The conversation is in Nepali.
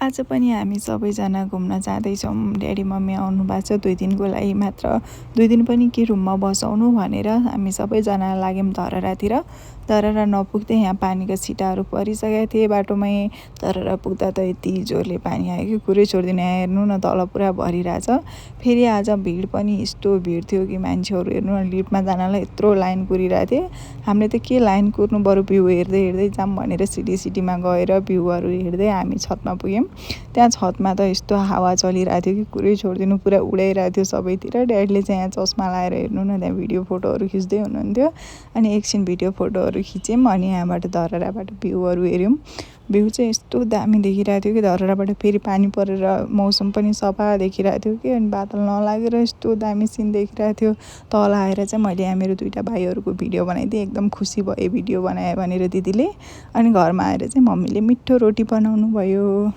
आज पनि हामी सबैजना घुम्न जाँदैछौँ। ड्याडी मम्मी आउनु भएको छ 2 दिनको लागि मात्र। 2 दिन पनि के रुममा बसाउनु भनेर हामी सबैजना लाग्यौँ धरहरातिर। धरहरा नपुग्दै यहाँ पानीको छिटाहरू परिसकेका थिए बाटोमै। धरहरा पुग्दा त यति जोरले पानी आयो कि कुरै छोडिदिनु। यहाँ हेर्नु न तल पुरा भरिरहेछ। फेरि आज भिड पनि यस्तो भिड थियो कि मान्छेहरू हेर्नु न लिफ्टमा जानलाई यत्रो लाइन कुरिरहेको थियो। हामीले त के लाइन कुर्नु बरु भ्यू हेर्दै हेर्दै जाऊँ भनेर सिटीमा गएर भ्यूहरू हेर्दै हामी छतमा पुग्यौँ। त्यहाँ छतमा त यस्तो हावा चलिरहेको थियो कि कुरै छोडिदिनु। पुरा उडाइरहेको थियो सबैतिर। ड्याडीले चाहिँ यहाँ चस्मा लाएर हेर्नु न त्यहाँ भिडियो फोटोहरू खिच्दै हुनुहुन्थ्यो। अनि एकछिन भिडियो फोटोहरू खिच्यौँ अनि यहाँबाट धरहराबाट भ्यूहरू हेऱ्यौँ। भ्यू चाहिँ यस्तो दामी देखिरहेको थियो कि धरहराबाट फेरि पानी परेर मौसम पनि सफा देखिरहेको थियो कि अनि बादल नलागेर यस्तो दामी सिन देखिरहेको थियो। तल आएर चाहिँ मैले यहाँ मेरो 2टा भाइहरूको भिडियो बनाइदिएँ। एकदम खुसी भए भिडियो बनाएँ भनेर दिदीले। अनि घरमा आएर चाहिँ मम्मीले मिठो रोटी बनाउनु भयो।